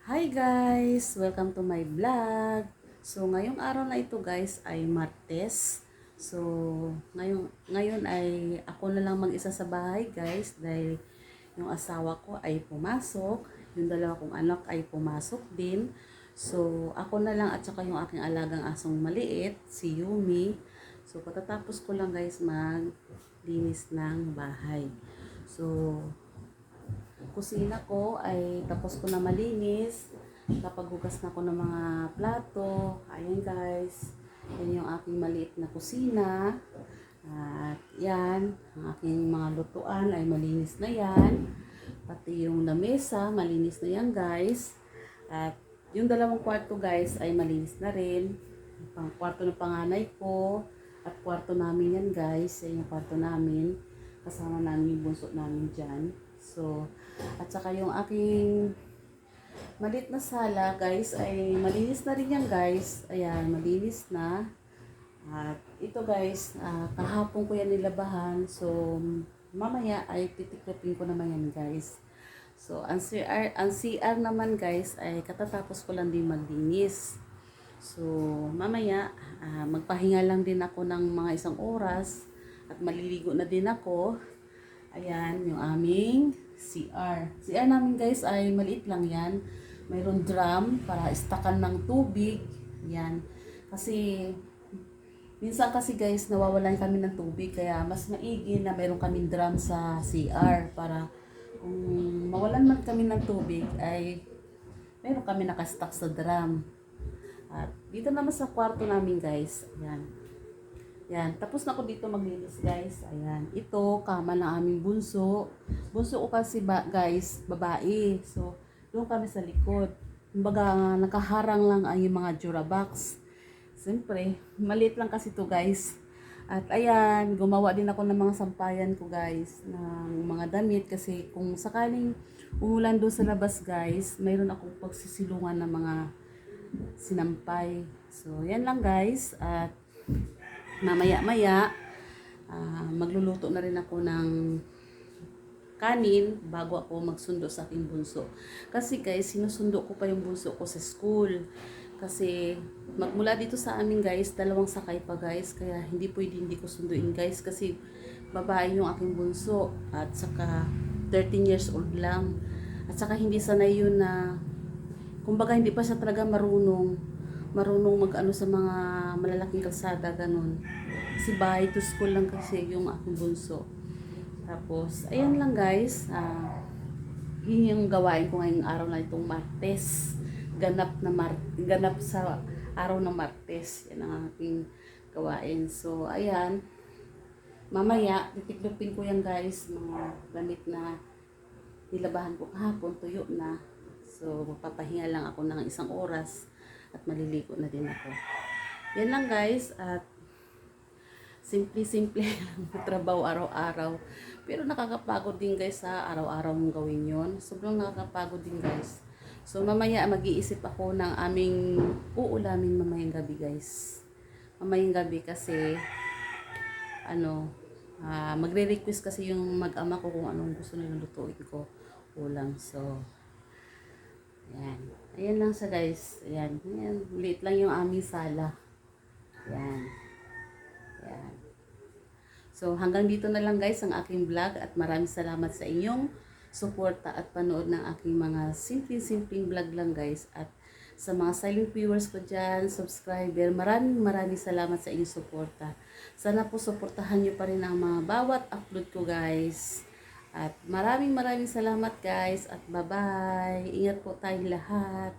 Hi guys! Welcome to my vlog. So ngayong araw na ito guys ay Martes. So ngayon ay ako na lang mag-isa sa bahay guys dahil yung asawa ko ay pumasok. Yung dalawa kong anak ay pumasok din. So ako na lang at saka yung aking alagang asong maliit, si Yumi. So patatapos ko lang guys maglinis ng bahay. So kusina ko ay tapos ko na malinis. Kapaghugas na ko ng mga plato. Ayan guys. Yan yung aking maliit na kusina. At yan, ang aking mga lutuan ay malinis na yan. Pati yung lamesa, malinis na yan guys. At yung dalawang kwarto guys ay malinis na rin. Pang kwarto ng panganay ko. At kwarto namin yan guys. Yan yung kwarto namin. Kasama namin yung bunso namin dyan. So, at saka yung aking maliit na sala guys ay malinis na rin yan guys. Ayan, malinis na. At ito guys, kahapon ko yan nilabahan. So, mamaya ay titiklopin ko naman yan guys. So, ang CR naman guys ay katatapos ko lang din maglinis. So, mamaya magpahinga lang din ako ng mga 1 oras at maliligo na din ako. Ayan, yung aming CR. CR namin guys ay maliit lang yan. Mayroon drum para istakan ng tubig. Yan. Kasi, minsan kasi guys, nawawalan kami ng tubig. Kaya mas maigi na mayroon kaming drum sa CR. Para kung mawalan man kami ng tubig, ay mayroon kami nakastock sa drum. At dito naman sa kwarto namin guys. Ayan. Yan, tapos na ako dito maglinis guys. Ayan, ito kama ng aming bunso. Bunso ko kasi guys, babae. So, doon kami sa likod. Kumbaga, nakaharang lang ang yung mga Durabox. Siyempre, maliit lang kasi to guys. At ayan, gumawa din ako ng mga sampayan ko guys, ng mga damit. Kasi kung sakaling umulan doon sa labas guys, mayroon akong pagsisilungan ng mga sinampay. So, yan lang guys. At mamaya-maya, magluluto na rin ako ng kanin bago ako magsundo sa aking bunso. Kasi guys, sinusundo ko pa yung bunso ko sa school. Kasi magmula dito sa amin guys, 2 sakay pa guys. Kaya hindi ko sunduin guys. Kasi babae yung aking bunso. At saka 13 years old lang. At saka hindi sanay yun na, kumbaga hindi pa siya talaga marunong mag-ano sa mga malalaking kalsada, ganun. Kasi bahay to school lang kasi yung aking bunso. Tapos, ayan lang guys. Yun yung gawain ko ngayong araw na itong Martes. Ganap sa araw ng Martes. Yan ang aking gawain. So, ayan. Mamaya, titiklopin ko yan guys. Mga gamit na nilabahan ko kahapon, tuyo na. So, magpapahinga lang ako ng 1 oras at maliligo na din ako. Yan lang guys, at simple-simple lang trabaho araw-araw. Pero nakakapagod din guys sa araw-araw mong gawin yon. Sobrang nakakapagod din guys. So mamaya mag-iisip ako ng aming uulamin mamayang gabi guys. Mamayang gabi kasi magre-request kasi yung mag-ama ko kung anong gusto nilang lutuin ko ulam. So yan. Ayan lang siya guys. Ayan. Ayan. Liit lang yung aming sala. Ayan. Ayan. So hanggang dito na lang guys ang aking vlog at maraming salamat sa inyong suporta at panood ng aking mga simpleng vlog lang guys. At sa mga silent viewers ko dyan, subscriber, maraming salamat sa inyong suporta. Sana po suportahan nyo pa rin ang mga bawat upload ko guys. At maraming salamat guys at bye-bye. Ingat po tayong lahat.